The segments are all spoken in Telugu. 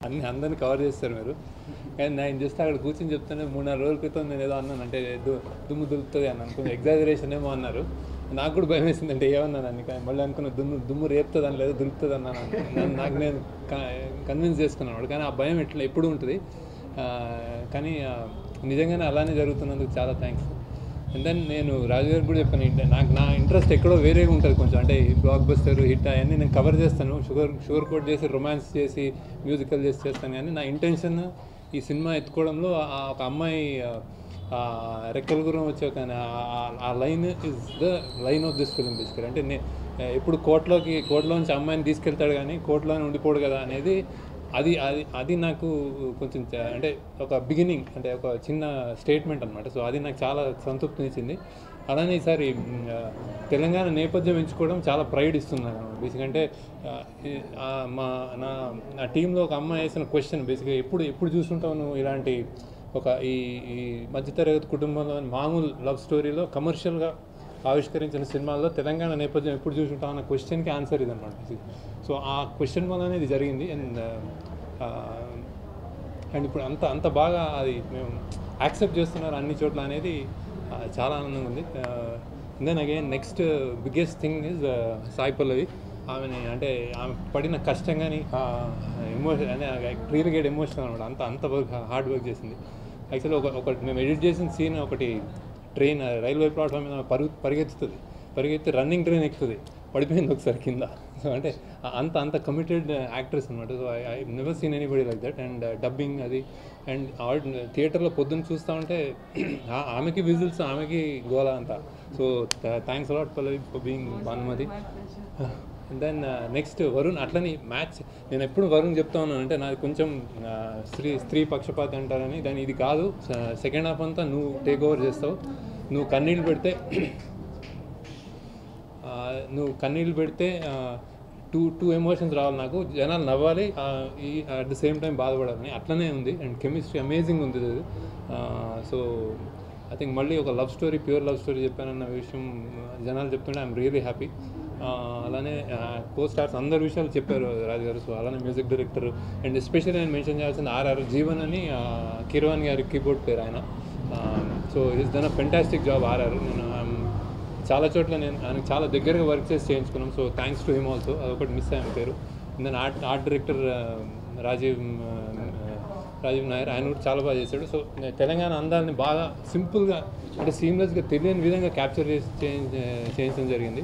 అందరిని కవర్ చేస్తారు మీరు. కానీ నేను జస్ట్ అక్కడ కూర్చొని చెప్తానే 3-4 రోజుల క్రితం నేను ఏదో అన్నాను, అంటే దుమ్ము దులుపుతుంది అన్నాను, కొంచెం ఎగ్జాజరేషన్ ఏమో అన్నారు. నాకు కూడా భయం వేసింది, అంటే ఏమన్నాను అని. కానీ మళ్ళీ అనుకున్న దుమ్ము రేపుతుంది అని, లేదు దులుపుతుంది అన్నాను. నాకు నేను కన్విన్స్ చేసుకున్నాను. కానీ ఆ భయం ఎప్పుడు ఉంటుంది. కానీ నిజంగానే అలానే జరుగుతున్నందుకు చాలా థ్యాంక్స్. అండ్ దెన్ నేను రాజు గారికి కూడా చెప్పాను, నా ఇంట్రెస్ట్ ఎక్కడో వేరేగా ఉంటుంది కొంచెం. అంటే ఈ బ్లాక్ బస్టర్ హిట్ అవన్నీ నేను కవర్ చేస్తాను, షుగర్ కోట్ చేసి రొమాన్స్ చేసి మ్యూజికల్ చేసి చేస్తాను. కానీ నా ఇంటెన్షన్ ఈ సినిమా ఎత్తుకోవడంలో ఒక అమ్మాయి రెక్కల గురం వచ్చే ఆ line is the line of this film బేసికల్. అంటే ఎప్పుడు కోర్టులోంచి అమ్మాయిని తీసుకెళ్తాడు కానీ కోర్టులోనే ఉండిపోడు కదా అనేది, అది నాకు కొంచెం అంటే ఒక బిగినింగ్, అంటే ఒక చిన్న స్టేట్మెంట్ అనమాట. సో అది నాకు చాలా సంతృప్తినిచ్చింది. అలానే ఈసారి తెలంగాణ నేపథ్యం ఎంచుకోవడం చాలా ప్రైడ్ ఇస్తుంది అనమాట. బేసిక్గా అంటే నా టీంలో ఒక అమ్మాయి వేసిన క్వశ్చన్, బేసిక్గా ఎప్పుడు చూస్తుంటావు నువ్వు ఇలాంటి ఈ మధ్యతరగతి కుటుంబంలో మామూలు లవ్ స్టోరీలో కమర్షియల్గా ఆవిష్కరించిన సినిమాల్లో తెలంగాణ నేపథ్యం ఎప్పుడు చూసుంటాం అన్న క్వశ్చన్కి ఆన్సర్ ఇదన్నమాట. సో ఆ క్వశ్చన్ వల్లనే ఇది జరిగింది. అండ్ ఇప్పుడు అంత బాగా అది మేము యాక్సెప్ట్ చేస్తున్నారు అన్ని చోట్ల అనేది చాలా ఆనందంగా ఉంది. Then again next biggest thing is Sai Pallavi. ఆమెని అంటే ఆమె పడిన కష్టం కానీ ఎమోషన్ అంటే రియల్ గేట్ ఎమోషనల్ అనమాట. అంత హార్డ్ వర్క్ చేసింది. యాక్చువల్లీ ఒకటి మేము ఎడిట్ చేసిన సీన్, ఒకటి ట్రైన్ రైల్వే ప్లాట్ఫామ్ మీద పరిగెత్తి రన్నింగ్ ట్రైన్ ఎక్కుతుంది, పడిపోయింది ఒకసారి కింద. సో అంటే అంత కమిటెడ్ యాక్ట్రెస్ అనమాట. So I never seen anybody like that. And dubbing అది, అండ్ థియేటర్లో పొద్దున్న చూస్తూ ఉంటే ఆమెకి విజిల్స్, ఆమెకి గోలా అంతా. So thanks a lot Pallavi for being Bhanumathi. And then next Varun. అట్లని మ్యాచ్ నేను ఎప్పుడు వరుణ్ చెప్తా ఉన్నాను, అంటే నాది కొంచెం స్త్రీ పక్షపాతి అంటారని. దాని ఇది కాదు, సెకండ్ హాఫ్ అంతా నువ్వు టేక్ ఓవర్ చేస్తావు. నువ్వు కన్నీళ్ళు పెడితే టూ ఎమోషన్స్ రావాలి నాకు. జనాలు నవ్వాలి, అట్ ద సేమ్ టైం బాధపడాలని. అట్లనే ఉంది. అండ్ కెమిస్ట్రీ అమేజింగ్ ఉంది అది. సో ఐ థింక్ మళ్ళీ ఒక love story, pure love story చెప్పానన్న విషయం జనాలు చెప్తుంటే ఐఎమ్ రియలీ హ్యాపీ. అలానే కో స్టార్స్ అందరి విషయాలు చెప్పారు రాజు గారు. సో అలానే మ్యూజిక్ డైరెక్టర్, అండ్ ఎస్పెషల్లీ నేను మెన్షన్ చేయాల్సిన ఆర్ఆర్ జీవన్ అని, కిరవాన్ గారి కీబోర్డ్ పేరు ఆయన. So he's done a fantastic job RR. నేను చాలా చోట్ల ఆయనకు చాలా దగ్గరగా వర్క్ చేసి చేయించుకున్నాం. So thanks to him also. అదొకటి మిస్ అయ్యాను పేరు. Then art director Rajeev Nair, ఆయన కూడా చాలా బాగా చేశాడు. సో తెలంగాణ అందాలని బాగా సింపుల్గా, అంటే సీమ్లెస్గా తెలియని విధంగా క్యాప్చర్ చేసి చేయించడం జరిగింది.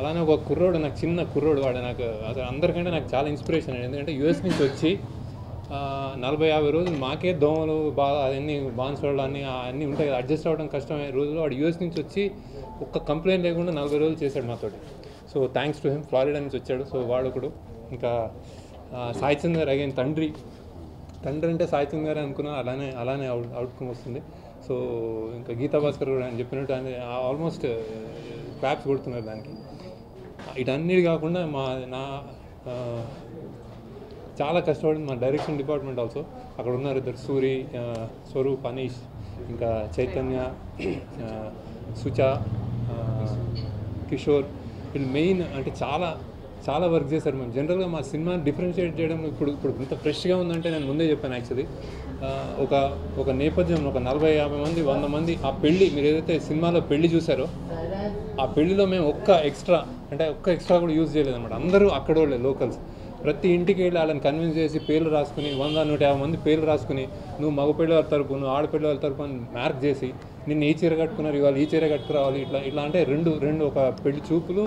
అలానే ఒక కుర్రోడు, నాకు చిన్న కుర్రోడు, వాడు నాకు అసలు అందరికంటే నాకు చాలా ఇన్స్పిరేషన్. ఎందుకంటే యూఎస్ నుంచి వచ్చి 40-50 రోజులు మాకే దోమలు బాగా అవన్నీ బాన్సోళ్ళు అన్నీ ఉంటాయి కదా, అడ్జస్ట్ అవ్వడం కష్టమైన రోజుల్లో వాడు యూఎస్ నుంచి వచ్చి ఒక్క కంప్లైంట్ లేకుండా 40 రోజులు చేశాడు మాతోటి. So thanks to him. Florida నుంచి వచ్చాడు. సో వాడొకడు. ఇంకా సాయి చంద్ గారు అగైన్ తండ్రి అంటే సాయి చంద్ గారు అనుకున్నా, అలానే అవుట్కమ్ వస్తుంది. సో ఇంకా గీతా భాస్కర్ కూడా ఆయన చెప్పినట్టు ఆయన ఆల్మోస్ట్ క్లాప్స్ కొడుతున్నారు దానికి. ఇటన్నిటి కాకుండా చాలా కష్టపడింది మా డైరెక్షన్ డిపార్ట్మెంట్ ఆల్సో. అక్కడ ఉన్నారు ఇద్దరు, స్వరూప్, అనీష్, ఇంకా చైతన్య, సుచా, కిషోర్. వీళ్ళు మెయిన్ అంటే చాలా వర్క్ చేశారు. మేము జనరల్గా మా సినిమా డిఫరెన్షియేట్ చేయడం ఇప్పుడు ఇంత ఫ్రెష్గా ఉందంటే నేను ముందే చెప్పాను. యాక్చువల్లీ ఒక నేపథ్యం, ఒక 40-50 మంది 100 మంది ఆ పెళ్ళి, మీరు ఏదైతే సినిమాలో పెళ్ళి చూసారో ఆ పెళ్ళిలో మేము ఒక్క ఎక్స్ట్రా కూడా యూజ్ చేయలేదన్నమాట. అందరూ అక్కడ వాళ్ళే, లోకల్స్. ప్రతి ఇంటికి వెళ్ళి వాళ్ళని కన్విన్స్ చేసి పేర్లు రాసుకుని 100-150 మంది పేర్లు రాసుకుని, నువ్వు మగ పిల్లల తరపు, నువ్వు ఆడపిల్లల వాళ్ళ తరపు అని మార్క్ చేసి, నిన్ను ఈ చీర కట్టుకున్నారు, ఇవాళ ఈ చీర కట్టుకురావాలి, ఇట్లా అంటే రెండు ఒక పెళ్లి చూపులు,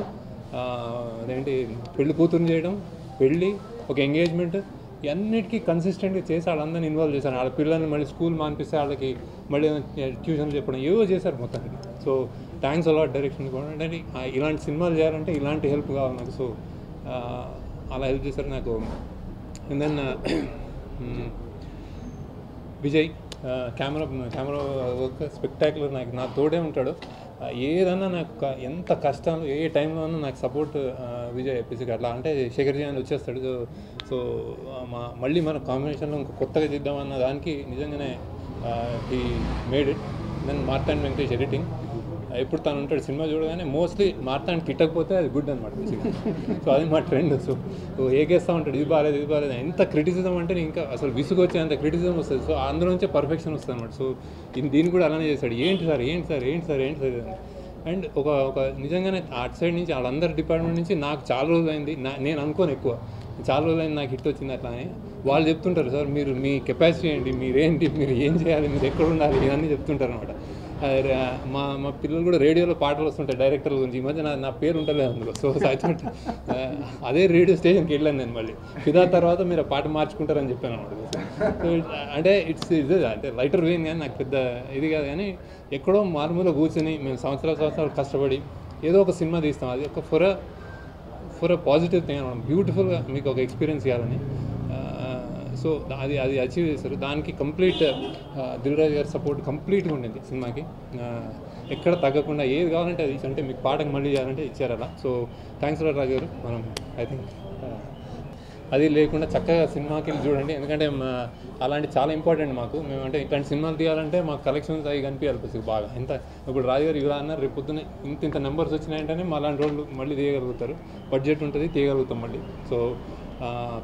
అదేంటి పెళ్లి కూతురుని చేయడం, పెళ్ళి, ఒక ఎంగేజ్మెంట్, ఇవన్నిటికీ కన్సిస్టెంట్గా చేసి వాళ్ళందరినీ ఇన్వాల్వ్ చేశారు. వాళ్ళ పిల్లల్ని మళ్ళీ స్కూల్ మానిపిస్తే వాళ్ళకి మళ్ళీ ట్యూషన్లు చెప్పడం, ఏవో చేశారు మొత్తానికి. సో థ్యాంక్స్ అలాట్ డైరెక్షన్ కూడా. అంటే ఇలాంటి సినిమాలు చేయాలంటే ఇలాంటి హెల్ప్ కావాలి నాకు. సో అలా హెల్ప్ చేశారు నాకు. And then Vijay camera work spectacular. నా తోడే ఉంటాడు. ఏదన్నా నాకు ఎంత కష్టాలు ఏ టైంలో అన్నా నాకు సపోర్ట్ విజయ్ ఎపిసిక్. అట్లా అంటే శేఖర్ జీ అని వచ్చేస్తాడు. సో మళ్ళీ మన కాంబినేషన్లో ఇంకా కొత్తగా చేద్దామన్న దానికి నిజంగానే he made it. Then Marthand Venkatesh editing. ఎప్పుడు తను ఉంటాడు సినిమా చూడగానే మోస్ట్లీ మార్తానికి తిట్టకపోతే అది గుడ్ అనమాట బేసిక్గా. సో అది మా ట్రెండ్. సో ఏకేస్తూ ఉంటాడు, ఇది బాగాలేదు ఇది బాగాలేదు. ఎంత క్రిటిసిజం అంటే ఇంకా అసలు విసుగు వచ్చే అంత క్రిటిసిజం వస్తుంది. సో అందులోంచే పర్ఫెక్షన్ వస్తుంది అనమాట. సో దీన్ని కూడా అలానే చేశాడు, ఏంటి సార్ ఏంటి సార్ ఏంటి సార్ ఏంటి సార్ అని. అండ్ ఒక నిజంగానే అటు సైడ్ నుంచి వాళ్ళందరి డిపార్ట్మెంట్ నుంచి నాకు చాలా రోజులు అయింది, నేను అనుకోను ఎక్కువ చాలా రోజులు అయింది నాకు హిట్ వచ్చింది అట్లా అని. వాళ్ళు చెప్తుంటారు, సార్ మీరు మీ కెపాసిటీ ఏంటి, మీరేంటి, మీరు ఏం చేయాలి, మీరు ఎక్కడ ఉండాలి, ఇవన్నీ చెప్తుంటారు అనమాట. మా పిల్లలు కూడా రేడియోలో పాటలు వస్తుంటాయి డైరెక్టర్ల గురించి. ఈ మధ్య నా పేరు ఉండలేదు అందులో. సో అదే రేడియో స్టేషన్కి వెళ్ళాను నేను మళ్ళీ. ఫిదా తర్వాత మీరు ఆ పాట మార్చుకుంటారని చెప్పాను అనమాట. సో అంటే ఇది అంటే లైటర్ వేన్ కానీ నాకు పెద్ద ఇది కాదు, కానీ ఎక్కడో మారుమూల కూర్చొని మేము సంవత్సరాలు కష్టపడి ఏదో ఒక సినిమా తీస్తాం. అది ఒక ఫర్ పాజిటివ్ థింగ్ అనమాట. బ్యూటిఫుల్గా మీకు ఒక ఎక్స్పీరియన్స్ ఇవ్వాలని. సో అది అచీవ్ చేశారు. దానికి కంప్లీట్ దిల్ రాజు గారి సపోర్ట్ కంప్లీట్గా ఉండింది సినిమాకి. ఎక్కడ తగ్గకుండా ఏది కావాలంటే అది, అంటే మీకు పాటకు మళ్ళీ చేయాలంటే ఇచ్చారు అలా. సో థ్యాంక్స్ రాజు గారు. మనం ఐ థింక్ అది లేకుండా చక్కగా సినిమాకి వెళ్ళి చూడండి, ఎందుకంటే అలాంటి చాలా ఇంపార్టెంట్ మాకు. మేము అంటే ఇట్లాంటి సినిమాలు తీయాలంటే మాకు కలెక్షన్స్ అవి కనిపించాలి బేసిక్ బాగా. ఇప్పుడు రాజు గారు ఇలా అన్నారు, రేపు పొద్దున్న ఇంత నెంబర్స్ వచ్చినాయంటేనే మా అలాంటి రోజులు మళ్ళీ తీయగలుగుతారు. బడ్జెట్ ఉంటుంది, తీయగలుగుతాం మళ్ళీ. So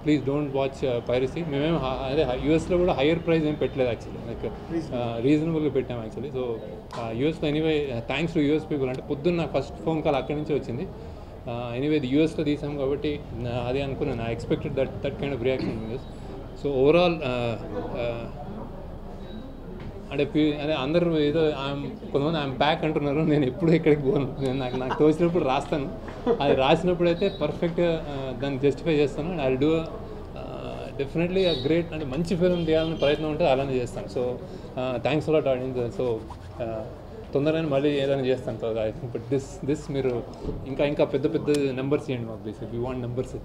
please don't watch piracy. మేమేం అదే యూఎస్లో కూడా హయ్యర్ ప్రైస్ ఏం పెట్టలేదు యాక్చువల్లీ, లైక్ రీజనబుల్గా పెట్టాము యాక్చువల్లీ. సో యూఎస్లో anyway thanks to US people. అంటే పొద్దున్న ఫస్ట్ ఫోన్ కాల్ అక్కడి నుంచి వచ్చింది. ఎనీవే ఇది యూఎస్లో తీసాం కాబట్టి అదే అనుకున్నాను. I expected that kind of reaction in US. So overall అంటే అందరూ ఏదో కొంతమంది ఐఎమ్ బ్యాక్ అంటున్నారు. నేను ఎప్పుడు ఎక్కడికి పోను, నాకు తోచినప్పుడు రాస్తాను. అది రాసినప్పుడు అయితే పర్ఫెక్ట్గా దాన్ని జస్టిఫై చేస్తాను. And I do definitely great, అంటే మంచి ఫిల్మ్ తీయాలని ప్రయత్నం ఉంటుంది, అలానే చేస్తాను. So thanks allot audience. So తొందరగానే మళ్ళీ ఏదైనా చేస్తాను. సో బట్ దిస్ మీరు ఇంకా పెద్ద నెంబర్స్ ఇవ్వండి మాకు ప్లీజ్. You want numbers.